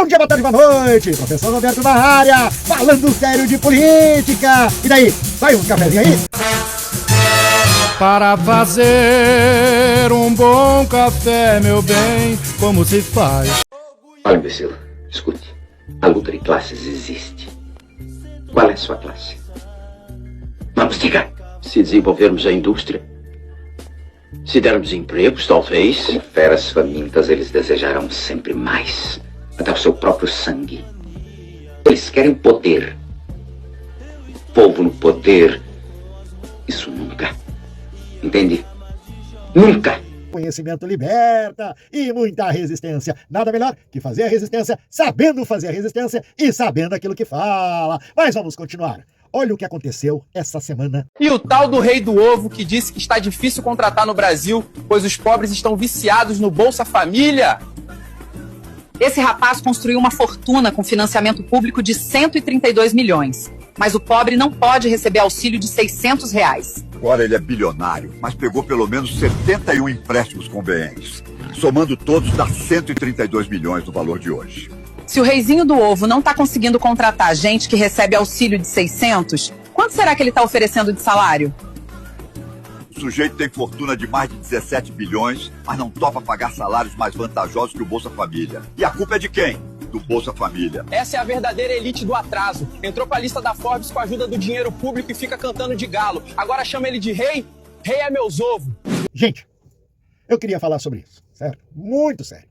Bom dia, boa tarde, boa noite. Professor Roberto na área, falando sério de política. E daí, vai um cafezinho aí? Para fazer um bom café, meu bem, como se faz? Olha, imbecil, escute. A luta de classes existe. Qual é a sua classe? Vamos, diga. Se desenvolvermos a indústria, se dermos empregos, talvez. Como feras famintas, eles desejarão sempre mais. Até o seu próprio sangue. Eles querem poder. Povo no poder. Isso nunca. Entende? Nunca. Conhecimento liberta e muita resistência. Nada melhor que fazer a resistência, sabendo fazer a resistência e sabendo aquilo que fala. Mas vamos continuar. Olha o que aconteceu essa semana. E o tal do rei do ovo que disse que está difícil contratar no Brasil, pois os pobres estão viciados no Bolsa Família. Esse rapaz construiu uma fortuna com financiamento público de 132 milhões. Mas o pobre não pode receber auxílio de R$600. Agora ele é bilionário, mas pegou pelo menos 71 empréstimos convenientes. Somando todos, dá 132 milhões do valor de hoje. Se o reizinho do ovo não está conseguindo contratar gente que recebe auxílio de 600, quanto será que ele está oferecendo de salário? O sujeito tem fortuna de mais de 17 bilhões, mas não topa pagar salários mais vantajosos que o Bolsa Família. E a culpa é de quem? Do Bolsa Família. Essa é a verdadeira elite do atraso. Entrou pra lista da Forbes com a ajuda do dinheiro público e fica cantando de galo. Agora chama ele de rei? Rei é meus ovos. Gente, eu queria falar sobre isso, sério, muito sério.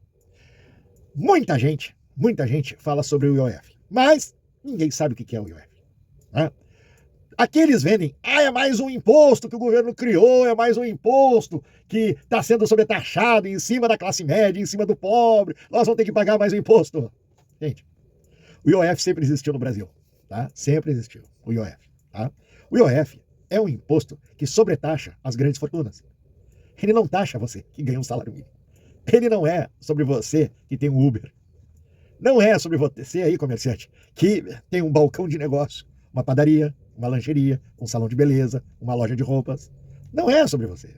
Muita gente fala sobre o IOF, mas ninguém sabe o que é o IOF. Né? Aqui eles vendem, é mais um imposto que o governo criou, é mais um imposto que está sendo sobretaxado em cima da classe média, em cima do pobre, nós vamos ter que pagar mais um imposto. Gente, o IOF sempre existiu no Brasil, tá? Sempre existiu, o IOF, tá? O IOF é um imposto que sobretaxa as grandes fortunas. Ele não taxa você que ganha um salário mínimo. Ele não é sobre você que tem um Uber. Não é sobre você aí, comerciante, que tem um balcão de negócio, uma padaria, uma lancheria, um salão de beleza, uma loja de roupas. Não é sobre você.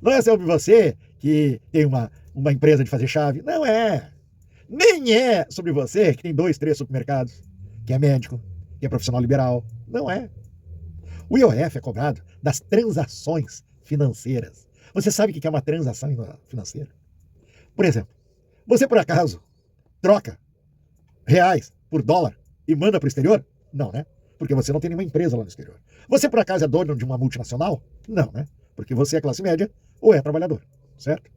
Não é sobre você que tem uma empresa de fazer chave. Não é. Nem é sobre você que tem 2, 3 supermercados, que é médico, que é profissional liberal. Não é. O IOF é cobrado das transações financeiras. Você sabe o que é uma transação financeira? Por exemplo, você por acaso troca reais por dólar e manda para o exterior? Não, né? Porque você não tem nenhuma empresa lá no exterior. Você por acaso é dono de uma multinacional? Não, né? Porque você é classe média ou é trabalhador, certo?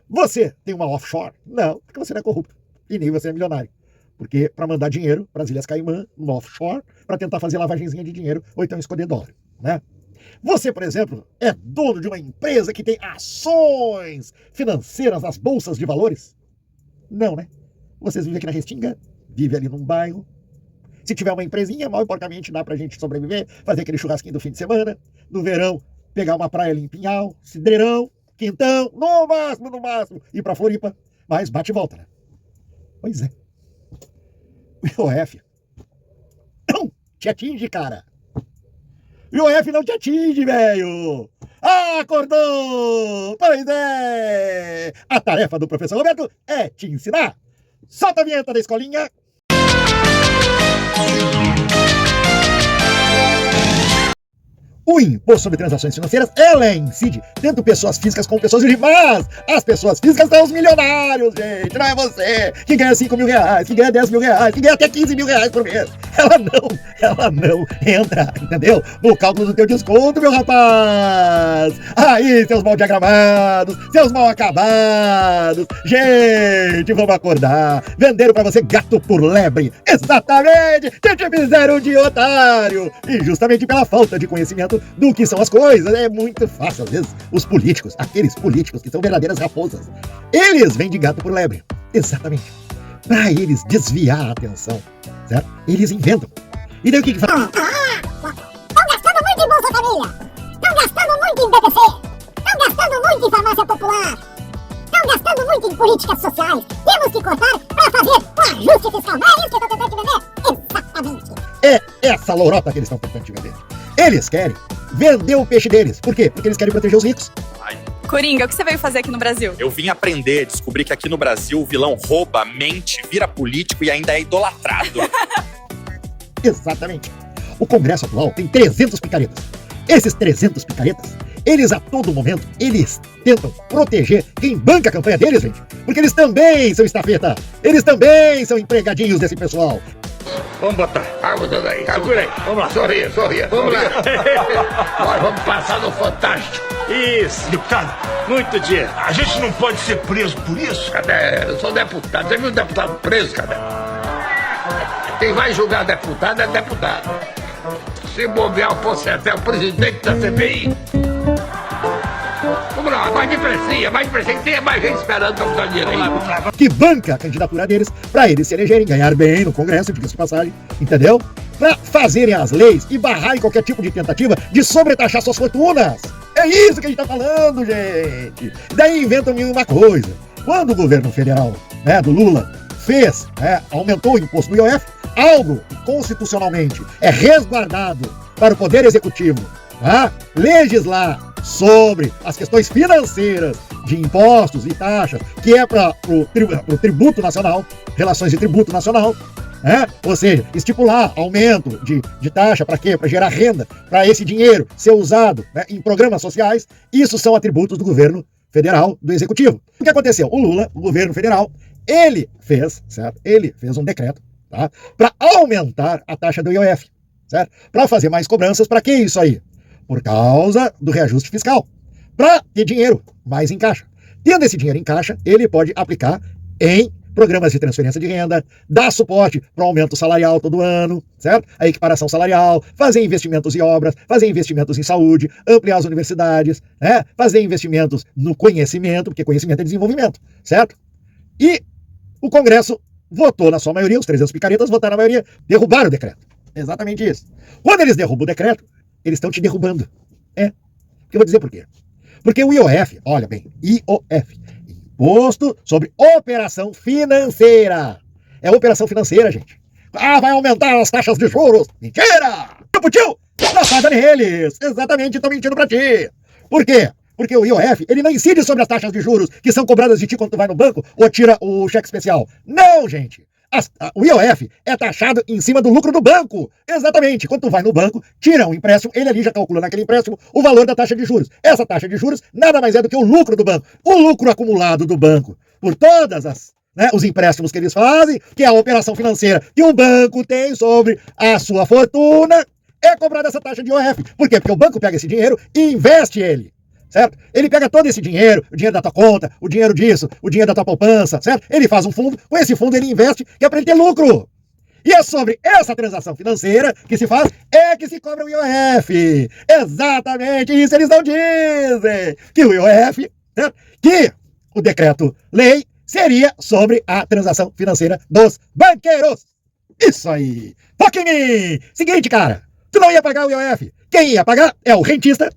Você tem uma offshore? Não, porque você não é corrupto. E nem você é milionário. Porque para mandar dinheiro para as Ilhas Caimã, no offshore, para tentar fazer lavagenzinha de dinheiro ou então esconder dólar, né? Você, por exemplo, é dono de uma empresa que tem ações financeiras nas bolsas de valores? Não, né? Vocês vivem aqui na Restinga, vive ali num bairro. Se tiver uma empresinha, mal e porcamente dá pra gente sobreviver, fazer aquele churrasquinho do fim de semana, no verão, pegar uma praia ali em Pinhal, Cidreirão, Quintão, no máximo, ir pra Floripa, mas bate e volta, né? Pois é. O IOF não te atinge, cara. O IOF não te atinge, velho. Ah, acordou! Pois é! A tarefa do professor Roberto é te ensinar. Solta a vinheta da escolinha. O imposto sobre transações financeiras, ela incide tanto pessoas físicas como pessoas jurídicas, mas as pessoas físicas são os milionários, gente, não é você que ganha 5 mil reais, que ganha 10 mil reais, que ganha até 15 mil reais por mês. Ela não entra, entendeu? No cálculo do teu desconto, meu rapaz. Aí, seus mal diagramados, seus mal acabados. Gente, vamos acordar. Venderam pra você gato por lebre. Exatamente, te fizeram de otário. E justamente pela falta de conhecimento do que são as coisas, é muito fácil, às vezes, os políticos, aqueles políticos que são verdadeiras raposas, eles vêm de gato por lebre, exatamente, para eles desviar a atenção, certo? Eles inventam. E daí o que faz? Estão gastando muito em Bolsa Família, estão gastando muito em BPC, estão gastando muito em farmácia popular, estão gastando muito em políticas sociais, temos que cortar para fazer o ajuste fiscal, não é isso que eu estou tentando te vender? Exatamente. É essa lorota que eles estão tentando te vender. Eles querem vender o peixe deles. Por quê? Porque eles querem proteger os ricos. Coringa, o que você veio fazer aqui no Brasil? Eu vim aprender, descobri que aqui no Brasil o vilão rouba, mente, vira político e ainda é idolatrado. Exatamente. O Congresso atual tem 300 picaretas. Esses 300 picaretas, eles a todo momento, eles tentam proteger quem banca a campanha deles, gente. Porque eles também são estafeta. Eles também são empregadinhos desse pessoal. Vamos botar. Calma, dona aí. Segura aí. Vamos lá. Sorria. Vamos lá. Nós vamos passar no Fantástico. Isso. Deputado, muito dia. A gente não pode ser preso por isso? Cadê? Eu sou deputado. Você viu o deputado preso, cadê? Quem vai julgar deputado é deputado. Se bobear o Pocete é o presidente da CPI. Vamos lá, mais depressa, que tenha mais gente esperando pra botar dinheiro aí. Que banca a candidatura deles pra eles se elegerem, ganhar bem no Congresso, diga-se de passagem, entendeu? Pra fazerem as leis e barrarem qualquer tipo de tentativa de sobretaxar suas fortunas. É isso que a gente tá falando, gente. Daí inventam uma coisa. Quando o governo federal, do Lula, aumentou o imposto do IOF, algo que constitucionalmente é resguardado para o Poder Executivo, legislar sobre as questões financeiras de impostos e taxas, que é para o tributo nacional, relações de tributo nacional, ou seja, estipular aumento de taxa para quê? Para gerar renda, para esse dinheiro ser usado em programas sociais. Isso são atributos do governo federal, do executivo. O que aconteceu? O Lula, o governo federal, ele fez um decreto para aumentar a taxa do IOF, certo? Para fazer mais cobranças. Para que isso aí? Por causa do reajuste fiscal, para ter dinheiro mais em caixa. Tendo esse dinheiro em caixa, ele pode aplicar em programas de transferência de renda, dar suporte para o aumento salarial todo ano, certo? A equiparação salarial, fazer investimentos em obras, fazer investimentos em saúde, ampliar as universidades, fazer investimentos no conhecimento, porque conhecimento é desenvolvimento, certo? E o Congresso votou na sua maioria, os 300 picaretas votaram na maioria, derrubaram o decreto. Exatamente isso. Quando eles derrubam o decreto, eles estão te derrubando. Porque eu vou dizer por quê. Porque o IOF, olha bem, IOF, Imposto sobre Operação Financeira. É operação financeira, gente. Vai aumentar as taxas de juros. Mentira! Tio, passada neles. Exatamente, estão mentindo pra ti. Por quê? Porque o IOF, ele não incide sobre as taxas de juros que são cobradas de ti quando tu vai no banco ou tira o cheque especial. Não, gente. O IOF é taxado em cima do lucro do banco. Exatamente. Quando tu vai no banco, tira um empréstimo, ele ali já calcula naquele empréstimo o valor da taxa de juros. Essa taxa de juros nada mais é do que o lucro do banco. O lucro acumulado do banco por todas os empréstimos que eles fazem, que é a operação financeira que o banco tem sobre a sua fortuna, é cobrada essa taxa de IOF. Por quê? Porque o banco pega esse dinheiro e investe ele. Certo? Ele pega todo esse dinheiro, o dinheiro da tua conta, o dinheiro disso, o dinheiro da tua poupança, certo? Ele faz um fundo, com esse fundo ele investe, que é para ele ter lucro. E é sobre essa transação financeira que se faz, que se cobra o IOF. Exatamente isso eles não dizem. Que o IOF, certo? Que o decreto-lei seria sobre a transação financeira dos banqueiros. Isso aí. Toque em mim. Seguinte, cara, tu não ia pagar o IOF. Quem ia pagar é o rentista,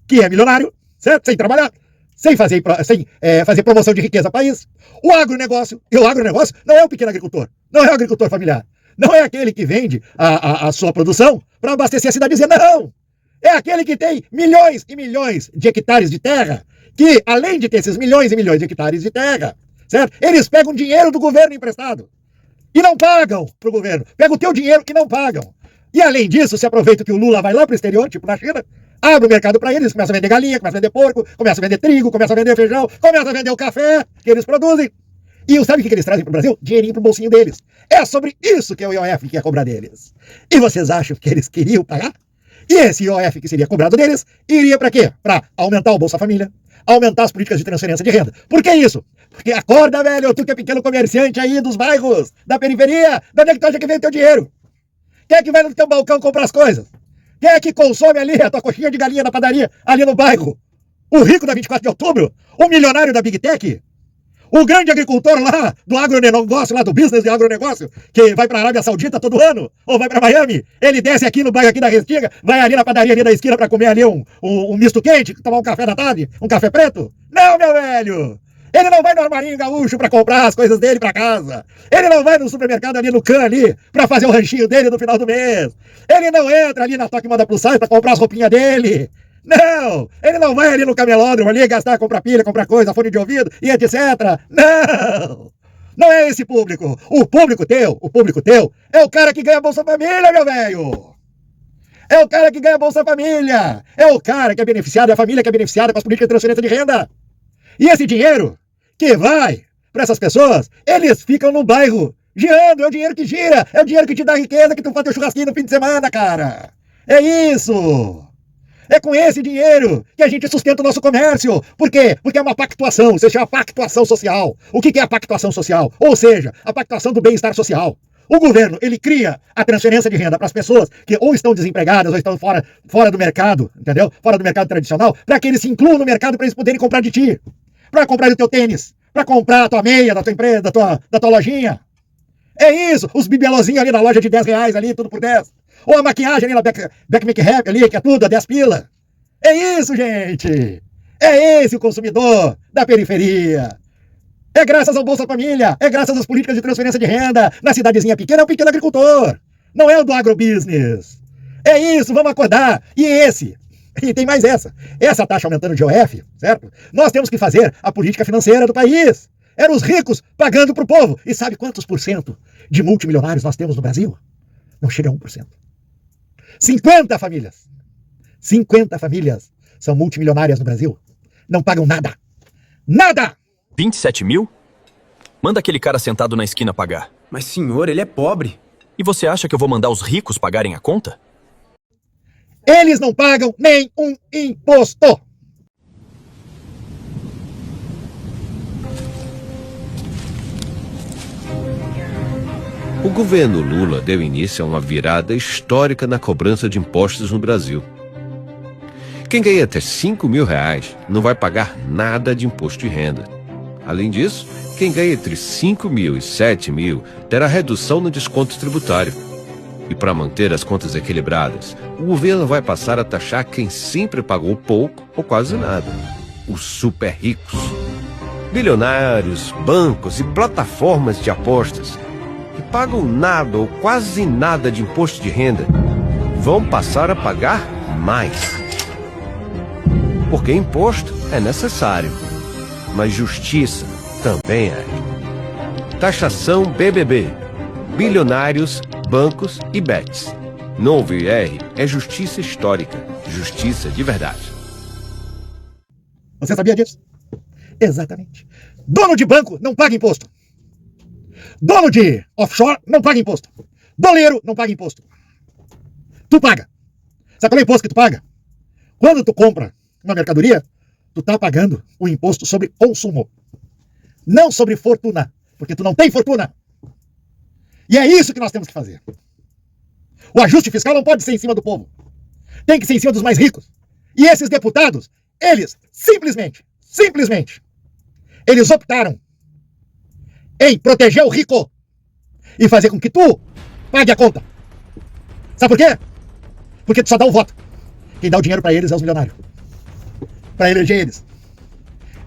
que é milionário, certo? Sem trabalhar, sem fazer promoção de riqueza para país. O agronegócio, e o agronegócio não é o pequeno agricultor, não é o agricultor familiar, não é aquele que vende a sua produção para abastecer a cidadezinha, não! É aquele que tem milhões e milhões de hectares de terra, que além de ter esses milhões e milhões de hectares de terra, certo? Eles pegam dinheiro do governo emprestado e não pagam pro governo, pegam o teu dinheiro e não pagam. E além disso, se aproveita que o Lula vai lá pro exterior, tipo na China, abre o mercado para eles, começa a vender galinha, começa a vender porco, começa a vender trigo, começa a vender feijão, começa a vender o café que eles produzem. E sabe o que eles trazem pro Brasil? Dinheirinho pro bolsinho deles. É sobre isso que é o IOF que quer cobrar deles. E vocês acham que eles queriam pagar? E esse IOF que seria cobrado deles, iria para quê? Para aumentar o Bolsa Família, aumentar as políticas de transferência de renda. Por que isso? Porque acorda, velho, tu que é pequeno comerciante aí dos bairros, da periferia, de onde é que tu acha que vem o teu dinheiro? Quem é que vai no teu balcão comprar as coisas? Quem é que consome ali a tua coxinha de galinha na padaria, ali no bairro? O rico da 24 de outubro? O milionário da Big Tech? O grande agricultor lá do agronegócio, lá do business de agronegócio, que vai para a Arábia Saudita todo ano, ou vai para Miami, ele desce aqui no bairro aqui da Restinga, vai ali na padaria ali da esquina para comer ali um misto quente, tomar um café da tarde, um café preto? Não, meu velho! Ele não vai no armarinho gaúcho para comprar as coisas dele para casa. Ele não vai no supermercado ali no Can ali para fazer o ranchinho dele no final do mês. Ele não entra ali na Toque Moda Plus Size para comprar as roupinhas dele. Não! Ele não vai ali no camelódromo ali gastar, comprar pilha, comprar coisa, fone de ouvido e etc. Não! Não é esse público. O público teu é o cara que ganha Bolsa Família, meu velho! É o cara que ganha Bolsa Família! É o cara que é beneficiado, é a família que é beneficiada com as políticas de transferência de renda. E esse dinheiro que vai para essas pessoas, eles ficam no bairro girando, é o dinheiro que gira, é o dinheiro que te dá riqueza, que tu faz teu churrasquinho no fim de semana, cara. É isso! É com esse dinheiro que a gente sustenta o nosso comércio. Por quê? Porque é uma pactuação, isso se chama pactuação social. O que é a pactuação social? Ou seja, a pactuação do bem-estar social. O governo, ele cria a transferência de renda para as pessoas que ou estão desempregadas ou estão fora do mercado, entendeu? Fora do mercado tradicional, para que eles se incluam no mercado para eles poderem comprar de ti. Para comprar o teu tênis, para comprar a tua meia da tua empresa, da tua lojinha. É isso, os bibelozinhos ali na loja de R$10 ali, tudo por 10. Ou a maquiagem ali na Beck Make Happy ali, que é tudo a 10 pila. É isso, gente. É esse o consumidor da periferia. É graças ao Bolsa Família, é graças às políticas de transferência de renda. Na cidadezinha pequena é um pequeno agricultor. Não é o do agrobusiness. É isso, vamos acordar. E tem mais essa taxa aumentando de IOF, certo? Nós temos que fazer a política financeira do país. Eram os ricos pagando para o povo. E sabe quantos por cento de multimilionários nós temos no Brasil? Não chega a 1%. 50 famílias são multimilionárias no Brasil. Não pagam nada. Nada! 27 mil? Manda aquele cara sentado na esquina pagar. Mas senhor, ele é pobre. E você acha que eu vou mandar os ricos pagarem a conta? Eles não pagam nem um imposto. O governo Lula deu início a uma virada histórica na cobrança de impostos no Brasil. Quem ganha até R$5 mil não vai pagar nada de imposto de renda. Além disso, quem ganha entre 5 mil e 7 mil terá redução no desconto tributário. E para manter as contas equilibradas, o governo vai passar a taxar quem sempre pagou pouco ou quase nada: os super ricos. Bilionários, bancos e plataformas de apostas que pagam nada ou quase nada de imposto de renda vão passar a pagar mais. Porque imposto é necessário, mas justiça também é. Taxação BBB, bilionários, bancos e bets. Novo IR é justiça histórica, justiça de verdade. Você sabia disso? Exatamente. Dono de banco não paga imposto. Dono de offshore não paga imposto. Doleiro não paga imposto. Tu paga. Sabe qual é o imposto que tu paga? Quando tu compra uma mercadoria, tu tá pagando o imposto sobre consumo. Não sobre fortuna. Porque tu não tem fortuna. E é isso que nós temos que fazer. O ajuste fiscal não pode ser em cima do povo. Tem que ser em cima dos mais ricos. E esses deputados, eles simplesmente, eles optaram em proteger o rico e fazer com que tu pague a conta. Sabe por quê? Porque tu só dá o voto. Quem dá o dinheiro para eles é os milionários. Para eleger eles.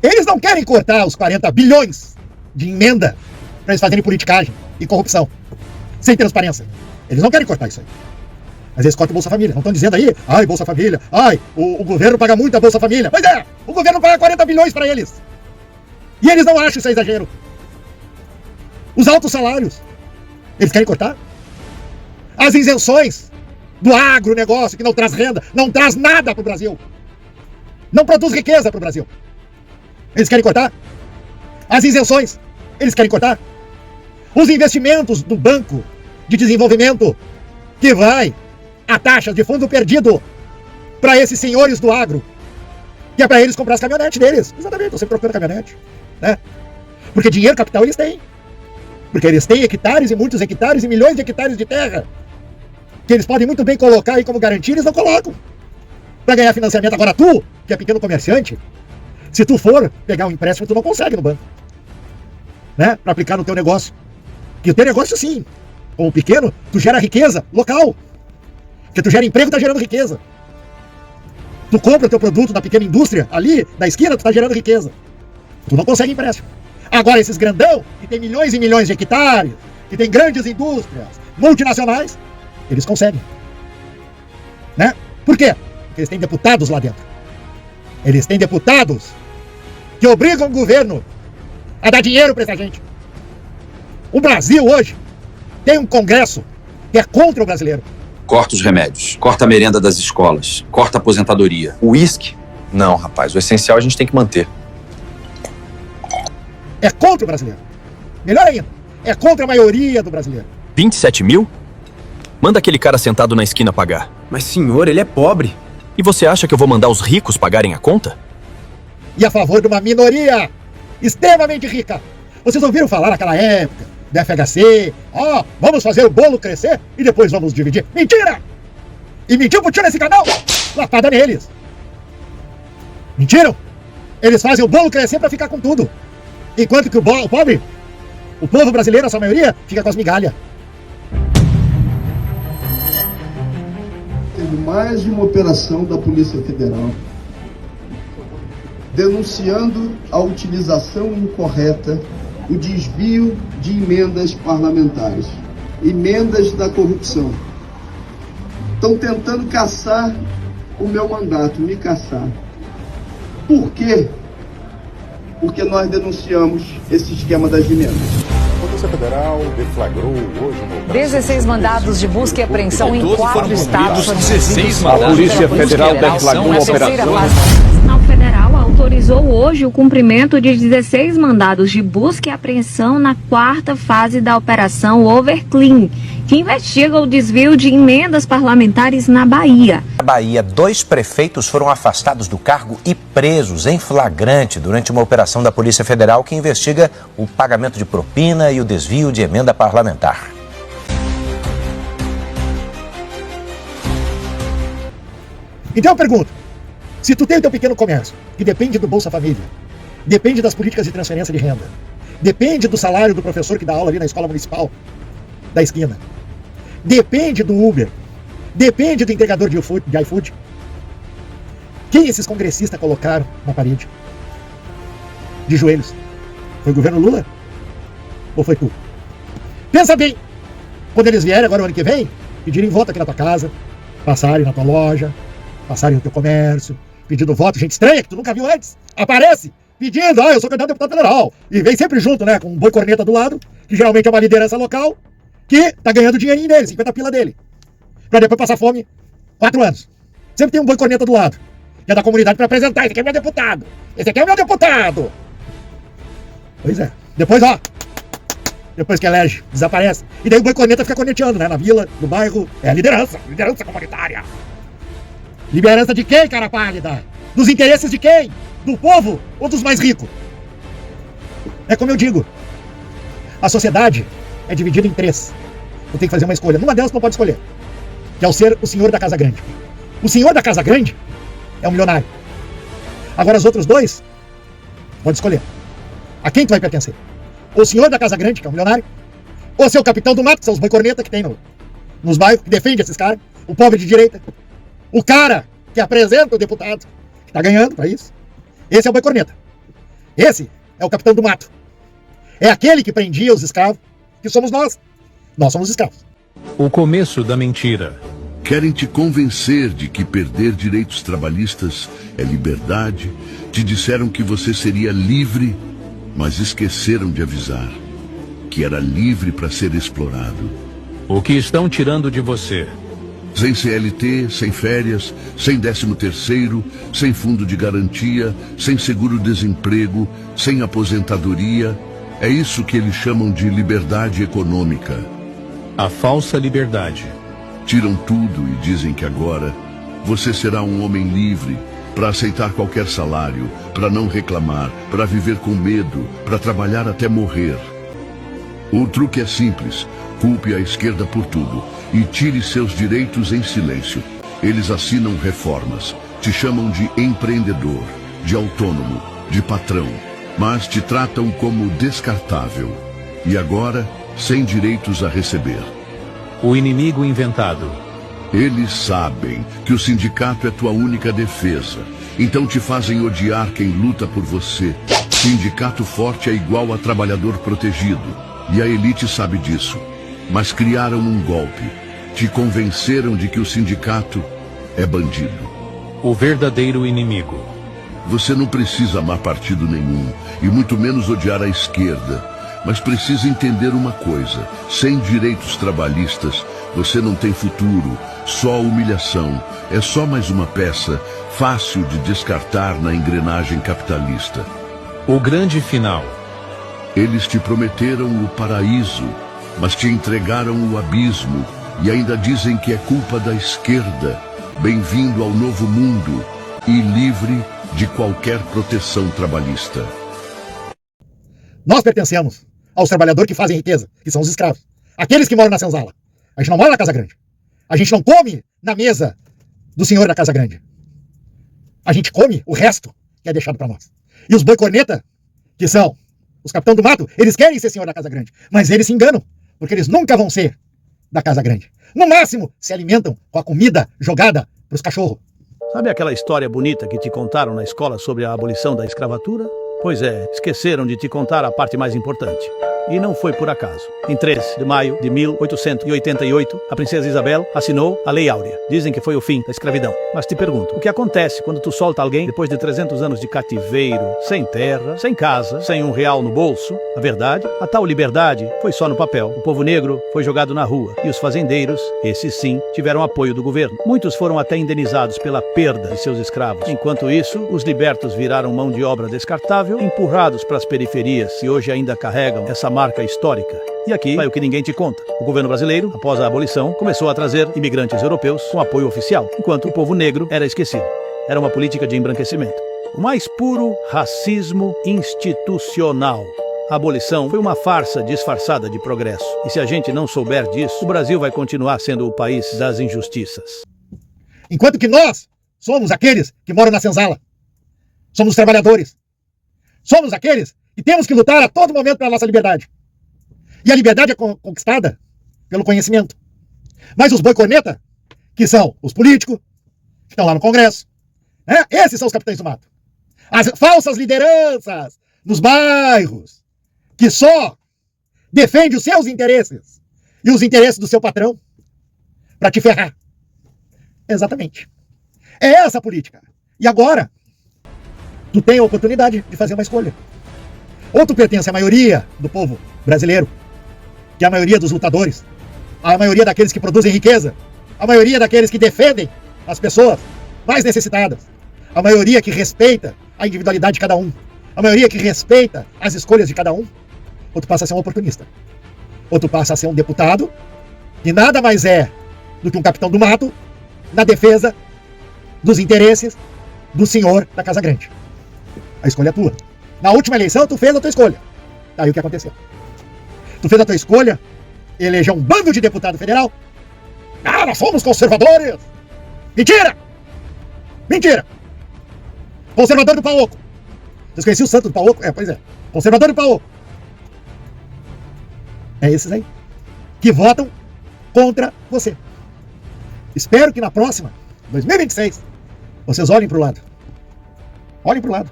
Eles não querem cortar os 40 bilhões de emenda para eles fazerem politicagem e corrupção. Sem transparência. Eles não querem cortar isso aí. Mas eles cortam o Bolsa Família. Não estão dizendo aí, ai, Bolsa Família, ai, o governo paga muito a Bolsa Família. Mas é, o governo paga 40 bilhões para eles. E eles não acham isso exagero. Os altos salários, eles querem cortar. As isenções do agronegócio, que não traz renda, não traz nada para o Brasil. Não produz riqueza para o Brasil. Eles querem cortar. As isenções, eles querem cortar. Os investimentos do Banco de Desenvolvimento, que vai a taxas de fundo perdido para esses senhores do agro, que é para eles comprar as caminhonetes deles. Exatamente, estão sempre trocando caminhonete, né? Porque dinheiro, capital eles têm. Porque eles têm hectares e muitos hectares e milhões de hectares de terra que eles podem muito bem colocar aí como garantia, eles não colocam para ganhar financiamento. Agora tu, que é pequeno comerciante, se tu for pegar um empréstimo, tu não consegue no banco, né? Para aplicar no teu negócio. Que o teu negócio sim, como pequeno, tu gera riqueza local. Porque tu gera emprego, tá gerando riqueza. Tu compra o teu produto da pequena indústria ali, da esquina, tu tá gerando riqueza. Tu não consegue empréstimo. Agora esses grandão, que tem milhões e milhões de hectares, que tem grandes indústrias multinacionais, eles conseguem. Né? Por quê? Porque eles têm deputados lá dentro. Eles têm deputados que obrigam o governo a dar dinheiro para essa gente. O Brasil hoje tem um Congresso que é contra o brasileiro. Corta os remédios, corta a merenda das escolas, corta a aposentadoria. O uísque? Não, rapaz, o essencial a gente tem que manter. É contra o brasileiro. Melhor ainda, é contra a maioria do brasileiro. 27 mil? Manda aquele cara sentado na esquina pagar. Mas senhor, ele é pobre. E você acha que eu vou mandar os ricos pagarem a conta? E a favor de uma minoria extremamente rica. Vocês ouviram falar naquela época do FHC? Vamos fazer o bolo crescer e depois vamos dividir. Mentira! E mentiu pro tio nesse canal? Lapada neles. Mentiram? Eles fazem o bolo crescer pra ficar com tudo. Enquanto que o pobre, o povo brasileiro, a sua maioria, fica com as migalhas. Teve mais de uma operação da Polícia Federal denunciando a utilização incorreta, o desvio de emendas parlamentares, emendas da corrupção. Estão tentando caçar o meu mandato, me caçar. Por quê? Porque nós denunciamos esse esquema das emendas. A Polícia Federal deflagrou hoje no 16 mandados de busca e apreensão em 4 estados. 16 mandados. A Polícia Federal deflagrou uma operação. O Federal autorizou hoje o cumprimento de 16 mandados de busca e apreensão na 4ª fase da Operação Overclean, que investiga o desvio de emendas parlamentares na Bahia. Na Bahia, 2 prefeitos foram afastados do cargo e presos em flagrante durante uma operação da Polícia Federal que investiga o pagamento de propina e o desvio de emenda parlamentar. Então eu pergunto, se tu tem o teu pequeno comércio, que depende do Bolsa Família, depende das políticas de transferência de renda, depende do salário do professor que dá aula ali na escola municipal da esquina, depende do Uber, depende do entregador de iFood, quem esses congressistas colocaram na parede? De joelhos? Foi o governo Lula? Ou foi tu? Pensa bem, quando eles vierem agora o ano que vem, pedirem voto aqui na tua casa, passarem na tua loja, passarem no teu comércio, pedindo voto, gente estranha que tu nunca viu antes, aparece pedindo, eu sou candidato a deputado federal, e vem sempre junto, né, com um boi corneta do lado, que geralmente é uma liderança local, que tá ganhando dinheirinho dele, 50 pila dele, pra depois passar fome 4 anos. Sempre tem um boi corneta do lado, que é da comunidade pra apresentar, esse aqui é meu deputado, esse aqui é meu deputado. Pois é, depois que elege, desaparece, e daí o boi corneta fica corneteando, né, na vila, no bairro, é a liderança comunitária. Liderança de quem, cara pálida? Dos interesses de quem? Do povo ou dos mais ricos? É como eu digo, a sociedade é dividida em 3. Eu tenho que fazer uma escolha. Numa delas tu não pode escolher, que é o ser o senhor da casa grande. O senhor da casa grande é um milionário. Agora os outros 2, pode escolher. A quem tu vai pertencer? Ou o senhor da casa grande, que é um milionário, ou ser o capitão do mato, que são os boi corneta que tem nos bairros, que defende esses caras, o pobre de direita. O cara que apresenta o deputado, que tá ganhando pra isso, esse é o boi corneta. Esse é o capitão do mato. É aquele que prendia os escravos, que somos nós. Nós somos escravos. O começo da mentira. Querem te convencer de que perder direitos trabalhistas é liberdade. Te disseram que você seria livre, mas esqueceram de avisar que era livre para ser explorado. O que estão tirando de você? Sem CLT, sem férias, sem 13º, sem fundo de garantia, sem seguro-desemprego, sem aposentadoria. É isso que eles chamam de liberdade econômica. A falsa liberdade. Tiram tudo e dizem que agora você será um homem livre para aceitar qualquer salário, para não reclamar, para viver com medo, para trabalhar até morrer. O truque é simples. Culpe a esquerda por tudo e tire seus direitos em silêncio. Eles assinam reformas, te chamam de empreendedor, de autônomo, de patrão, mas te tratam como descartável. E agora, sem direitos a receber. O inimigo inventado. Eles sabem que o sindicato é tua única defesa, então te fazem odiar quem luta por você. Sindicato forte é igual a trabalhador protegido, e a elite sabe disso. Mas criaram um golpe. Te convenceram de que o sindicato é bandido. O verdadeiro inimigo. Você não precisa amar partido nenhum, e muito menos odiar a esquerda, mas precisa entender uma coisa: sem direitos trabalhistas, você não tem futuro, só humilhação. É só mais uma peça fácil de descartar na engrenagem capitalista. O grande final. Eles te prometeram o paraíso, mas te entregaram o abismo e ainda dizem que é culpa da esquerda. Bem-vindo ao novo mundo e livre de qualquer proteção trabalhista. Nós pertencemos aos trabalhadores que fazem riqueza, que são os escravos. Aqueles que moram na senzala. A gente não mora na Casa Grande. A gente não come na mesa do senhor da Casa Grande. A gente come o resto que é deixado para nós. E os boi corneta, que são os capitão do mato, eles querem ser senhor da Casa Grande, mas eles se enganam, porque eles nunca vão ser da Casa Grande. No máximo, se alimentam com a comida jogada para os cachorros. Sabe aquela história bonita que te contaram na escola sobre a abolição da escravatura? Pois é, esqueceram de te contar a parte mais importante. E não foi por acaso. Em 13 de maio de 1888, a princesa Isabel assinou a Lei Áurea. Dizem que foi o fim da escravidão. Mas te pergunto, o que acontece quando tu solta alguém depois de 300 anos de cativeiro, sem terra, sem casa, sem R$1 no bolso? A verdade, a tal liberdade foi só no papel. O povo negro foi jogado na rua. E os fazendeiros, esses sim, tiveram apoio do governo. Muitos foram até indenizados pela perda de seus escravos. Enquanto isso, os libertos viraram mão de obra descartável, empurrados para as periferias e hoje ainda carregam essa marca histórica. E aqui vai o que ninguém te conta. O governo brasileiro, após a abolição, começou a trazer imigrantes europeus com apoio oficial, enquanto o povo negro era esquecido. Era uma política de embranquecimento. O mais puro racismo institucional. A abolição foi uma farsa disfarçada de progresso. E se a gente não souber disso, o Brasil vai continuar sendo o país das injustiças. Enquanto que nós somos aqueles que moram na senzala. Somos os trabalhadores. Somos aqueles que temos que lutar a todo momento pela nossa liberdade. E a liberdade é conquistada pelo conhecimento. Mas os boi corneta, que são os políticos, que estão lá no Congresso, né? Esses são os capitães do mato. As falsas lideranças nos bairros, que só defendem os seus interesses e os interesses do seu patrão para te ferrar. Exatamente. É essa a política. E agora, tu tem a oportunidade de fazer uma escolha. Ou tu pertence à maioria do povo brasileiro, que é a maioria dos lutadores, a maioria daqueles que produzem riqueza, a maioria daqueles que defendem as pessoas mais necessitadas, a maioria que respeita a individualidade de cada um, a maioria que respeita as escolhas de cada um, ou tu passa a ser um oportunista. Ou tu passa a ser um deputado, que nada mais é do que um capitão do mato, na defesa dos interesses do senhor da Casa Grande. A escolha é tua. Na última eleição, tu fez a tua escolha. Daí o que aconteceu? Tu fez a tua escolha, elegeu um bando de deputado federal. Ah, nós somos conservadores! Mentira! Mentira! Conservador do Paoco. Vocês conheciam o santo do Paoco? É, pois é. Conservador do Paoco. É esses aí. Que votam contra você. Espero que na próxima, 2026, vocês olhem para o lado. Olhem para o lado.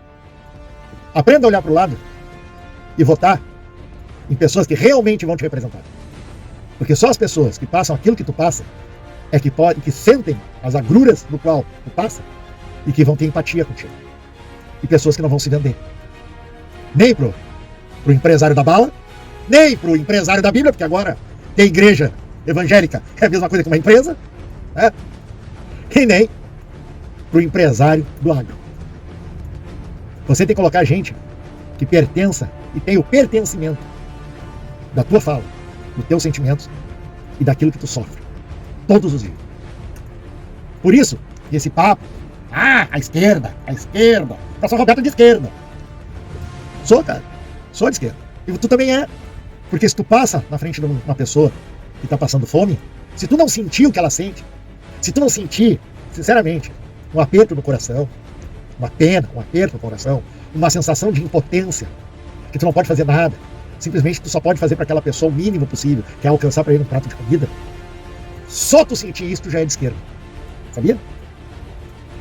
Aprenda a olhar para o lado e votar em pessoas que realmente vão te representar. Porque só as pessoas que passam aquilo que tu passa é que sentem as agruras no qual tu passa e que vão ter empatia contigo. E pessoas que não vão se vender. Nem pro empresário da bala, nem pro empresário da Bíblia, porque agora tem igreja evangélica, é a mesma coisa que uma empresa, né? E nem pro empresário do agro. Você tem que colocar gente que pertença e tem o pertencimento da tua fala, dos teus sentimentos e daquilo que tu sofre. Todos os dias. Por isso, esse papo, a esquerda, eu sou Roberto de esquerda. Sou, cara. Sou de esquerda. E tu também é. Porque se tu passa na frente de uma pessoa que está passando fome, se tu não sentir o que ela sente, se tu não sentir, sinceramente, um aperto no coração, uma pena, um aperto no coração, uma sensação de impotência, que tu não pode fazer nada, simplesmente tu só pode fazer para aquela pessoa o mínimo possível, que é alcançar para ele um prato de comida, só tu sentir isso, tu já é de esquerda. Sabia?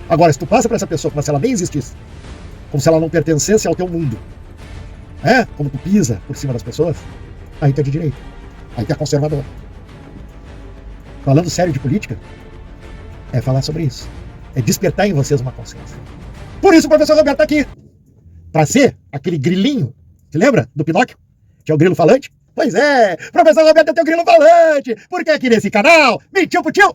Agora, se tu passa para essa pessoa como se ela nem existisse, como se ela não pertencesse ao teu mundo, como tu pisa por cima das pessoas, aí tu é de direita, aí tu é conservador. Falando sério de política, é falar sobre isso. é despertar em vocês uma consciência. Por isso o professor Roberto está aqui. Para ser aquele grilinho, se lembra do Pinóquio? Que é o grilo falante? Pois é, professor Roberto é teu grilo falante, porque aqui nesse canal, mentiu pro tio,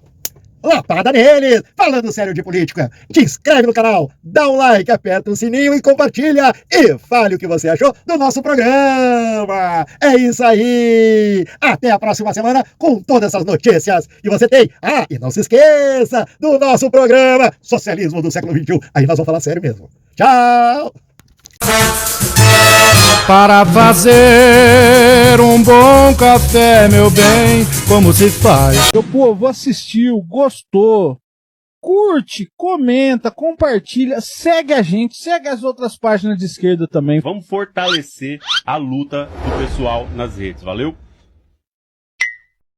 lapada neles, falando sério de política. Te inscreve no canal, dá um like, aperta o sininho e compartilha. E fale o que você achou do nosso programa. É isso aí. Até a próxima semana com todas essas notícias que você tem. Ah, e não se esqueça do nosso programa Socialismo do Século XXI. Aí nós vamos falar sério mesmo. Tchau. Para fazer um bom café, meu bem, como se faz? Meu povo, assistiu, gostou, curte, comenta, compartilha, segue a gente, segue as outras páginas de esquerda também. Vamos fortalecer a luta do pessoal nas redes, valeu?